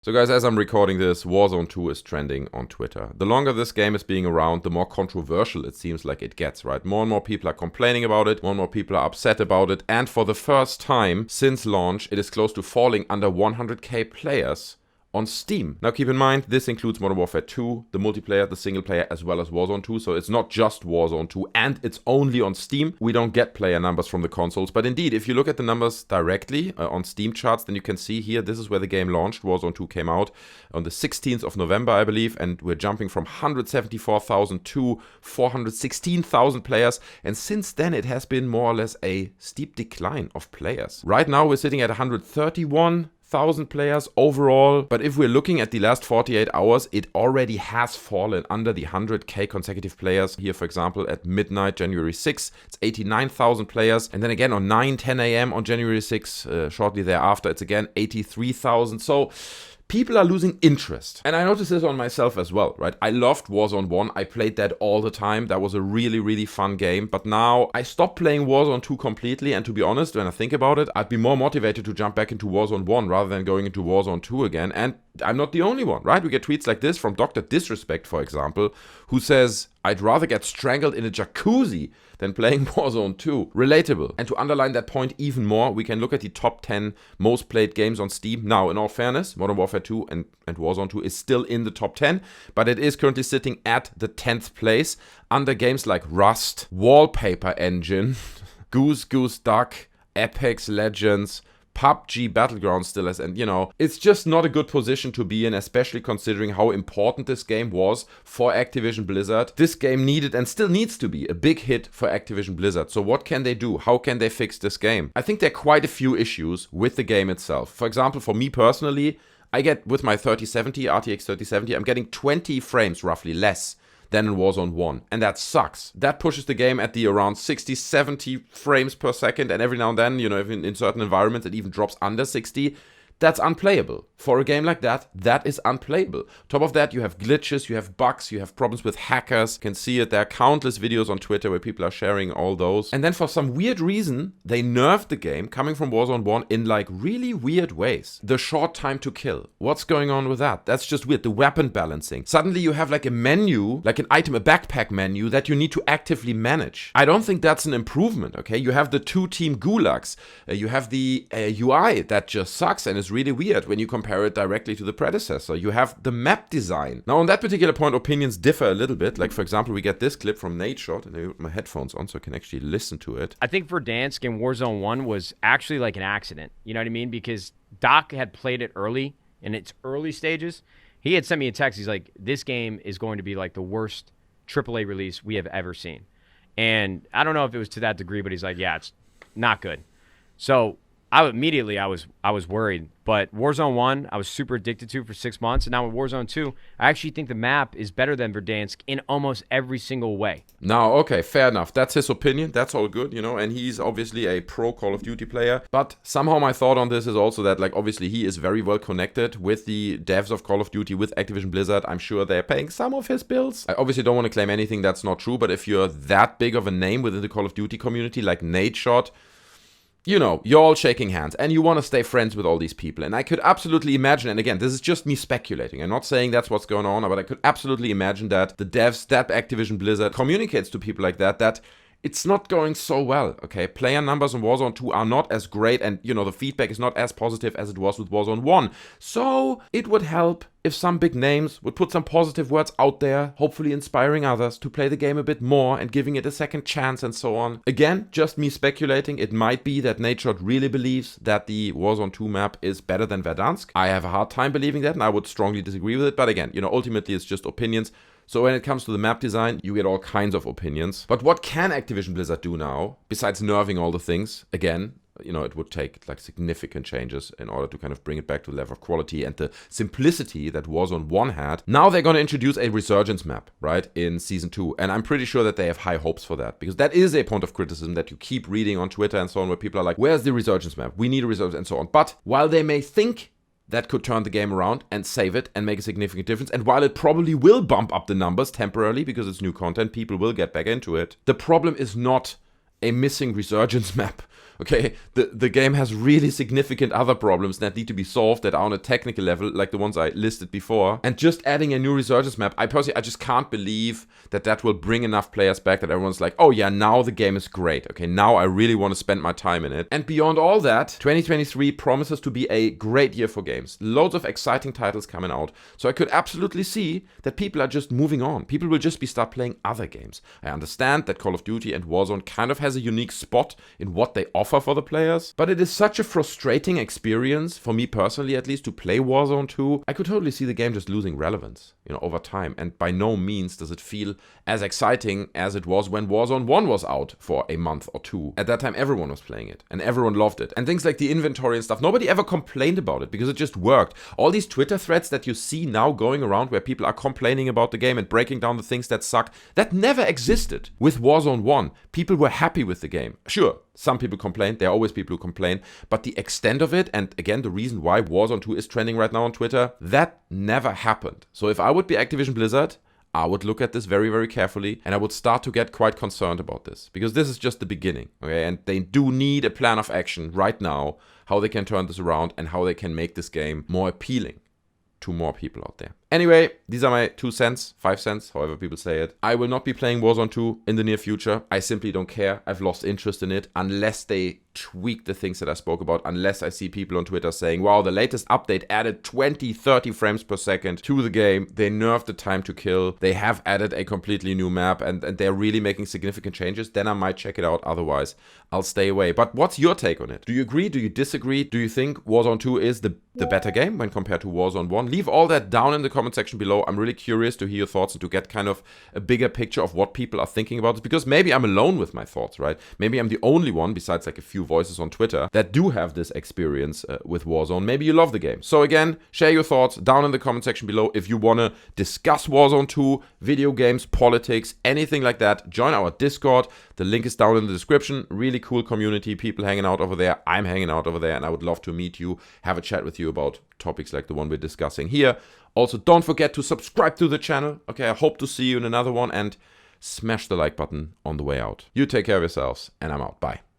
So guys, as I'm recording this, Warzone 2 is trending on Twitter. The longer this game is being around, the more controversial it seems like it gets, right? More and more people are complaining about it, more and more people are upset about it, and for the first time since launch, it is close to falling under 100k players on Steam. Now keep in mind, this includes Modern Warfare 2, the multiplayer, the single player, as well as Warzone 2, so it's not just Warzone 2, and it's only on Steam. We don't get player numbers from the consoles, but indeed, if you look at the numbers directly on Steam charts, then you can see here, this is where the game launched. Warzone 2 came out on the 16th of November, I believe, and we're jumping from 174,000 to 416,000 players, and since then it has been more or less a steep decline of players. Right now we're sitting at 131,000 players overall, but if we're looking at the last 48 hours, it already has fallen under the 100k consecutive players. Here, for example, at midnight, January 6th, it's 89,000 players. And then again on 10 a.m. on January 6th, shortly thereafter, it's again 83,000. So people are losing interest. And I noticed this on myself as well, right? I loved Warzone 1. I played that all the time. That was a really, really fun game. But now I stopped playing Warzone 2 completely. And to be honest, when I think about it, I'd be more motivated to jump back into Warzone 1 rather than going into Warzone 2 again. And I'm not the only one, right? We get tweets like this from Dr. Disrespect, for example, who says, I'd rather get strangled in a jacuzzi than playing Warzone 2. Relatable. And to underline that point even more, we can look at the top 10 most played games on Steam. Now, in all fairness, Modern Warfare 2 and Warzone 2 is still in the top 10, but it is currently sitting at the 10th place under games like Rust, Wallpaper Engine, Goose Goose Duck, Apex Legends, PUBG Battlegrounds still has, and it's just not a good position to be in, especially considering how important this game was for Activision Blizzard. This game needed and still needs to be a big hit for Activision Blizzard. So what can they do? How can they fix this game? I think there are quite a few issues with the game itself. For example, for me personally, I get with my 3070, RTX 3070, I'm getting 20 frames roughly less than in Warzone 1. And that sucks. That pushes the game at the around 60, 70 frames per second. And every now and then, if in certain environments it even drops under 60. That's unplayable. For a game like that, that is unplayable. Top of that, you have glitches, you have bugs, you have problems with hackers. You can see it. There are countless videos on Twitter where people are sharing all those. And then for some weird reason, they nerfed the game coming from Warzone 1 in really weird ways. The short time to kill. What's going on with that? That's just weird. The weapon balancing. Suddenly you have a menu, like an item, a backpack menu that you need to actively manage. I don't think that's an improvement, okay? You have the two-team gulags. You have the UI that just sucks and is really weird when you compare it directly to the predecessor. You have the map design. Now on that particular point, opinions differ a little bit. Like for example, we get this clip from Nadeshot, and I put my headphones on so I can actually listen to it. I think Verdansk in Warzone 1 was actually like an accident. You know what I mean? Because Doc had played it early, in its early stages. He had sent me a text. He's like, this game is going to be like the worst AAA release we have ever seen. And I don't know if it was to that degree, but he's like, yeah, it's not good. So I was worried, but Warzone 1, I was super addicted to for 6 months, and now with Warzone 2, I actually think the map is better than Verdansk in almost every single way. Now, okay, fair enough. That's his opinion. That's all good, and he's obviously a pro Call of Duty player. But somehow my thought on this is also that, obviously he is very well connected with the devs of Call of Duty, with Activision Blizzard. I'm sure they're paying some of his bills. I obviously don't want to claim anything that's not true, but if you're that big of a name within the Call of Duty community, like Nadeshot, you're all shaking hands and you want to stay friends with all these people. And I could absolutely imagine, and again, this is just me speculating. I'm not saying that's what's going on, but I could absolutely imagine that the devs, that Activision Blizzard communicates to people like that it's not going so well, okay? Player numbers on Warzone 2 are not as great, and, the feedback is not as positive as it was with Warzone 1. So it would help if some big names would put some positive words out there, hopefully inspiring others to play the game a bit more and giving it a second chance and so on. Again, just me speculating. It might be that Nadeshot really believes that the Warzone 2 map is better than Verdansk. I have a hard time believing that, and I would strongly disagree with it. But again, ultimately it's just opinions. So when it comes to the map design, you get all kinds of opinions. But what can Activision Blizzard do now, besides nerving all the things? Again, it would take significant changes in order to kind of bring it back to the level of quality and the simplicity that Warzone 1 had. Now they're going to introduce a Resurgence map, right, in Season 2. And I'm pretty sure that they have high hopes for that, because that is a point of criticism that you keep reading on Twitter and so on, where people are like, where's the Resurgence map? We need a Resurgence and so on. But while they may think that could turn the game around and save it and make a significant difference, and while it probably will bump up the numbers temporarily because it's new content, people will get back into it, the problem is not a missing Resurgence map. Okay, the game has really significant other problems that need to be solved that are on a technical level, like the ones I listed before. And just adding a new Resurgence map, I just can't believe that will bring enough players back that everyone's like, oh yeah, now the game is great. Okay, now I really want to spend my time in it. And beyond all that, 2023 promises to be a great year for games. Loads of exciting titles coming out. So I could absolutely see that people are just moving on. People will just start playing other games. I understand that Call of Duty and Warzone kind of has a unique spot in what they offer for the players, but it is such a frustrating experience, for me personally at least, to play Warzone 2. I could totally see the game just losing relevance, over time, and by no means does it feel as exciting as it was when Warzone 1 was out for a month or two. At that time, everyone was playing it, and everyone loved it. And things like the inventory and stuff, nobody ever complained about it, because it just worked. All these Twitter threads that you see now going around where people are complaining about the game and breaking down the things that suck, that never existed with Warzone 1. People were happy with the game. Sure, some people complained, there are always people who complain, but the extent of it, and again, the reason why Warzone 2 is trending right now on Twitter, that never happened. So if I would be Activision Blizzard, I would look at this very, very carefully, and I would start to get quite concerned about this, because this is just the beginning, okay? And they do need a plan of action right now, how they can turn this around and how they can make this game more appealing to more people out there. Anyway, these are my 2 cents, 5 cents, however people say it. I will not be playing Warzone 2 in the near future. I simply don't care. I've lost interest in it unless they tweak the things that I spoke about, unless I see people on Twitter saying, wow, the latest update added 20, 30 frames per second to the game. They nerfed the time to kill. They have added a completely new map, and they're really making significant changes. Then I might check it out. Otherwise, I'll stay away. But what's your take on it? Do you agree? Do you disagree? Do you think Warzone 2 is the better game when compared to Warzone 1? Leave all that down in the comment section below. I'm really curious to hear your thoughts and to get kind of a bigger picture of what people are thinking about it, because maybe I'm alone with my thoughts, right? Maybe I'm the only one, besides like a few voices on Twitter, that do have this experience with Warzone. Maybe you love the game. So again, share your thoughts down in the comment section below. If you want to discuss Warzone 2, video games, politics, anything like that, join our Discord. The link is down in the description. Really cool community, people hanging out over there. I'm hanging out over there, and I would love to meet you, have a chat with you about topics like the one we're discussing here. Also, don't forget to subscribe to the channel. Okay, I hope to see you in another one, and smash the like button on the way out. You take care of yourselves, and I'm out. Bye.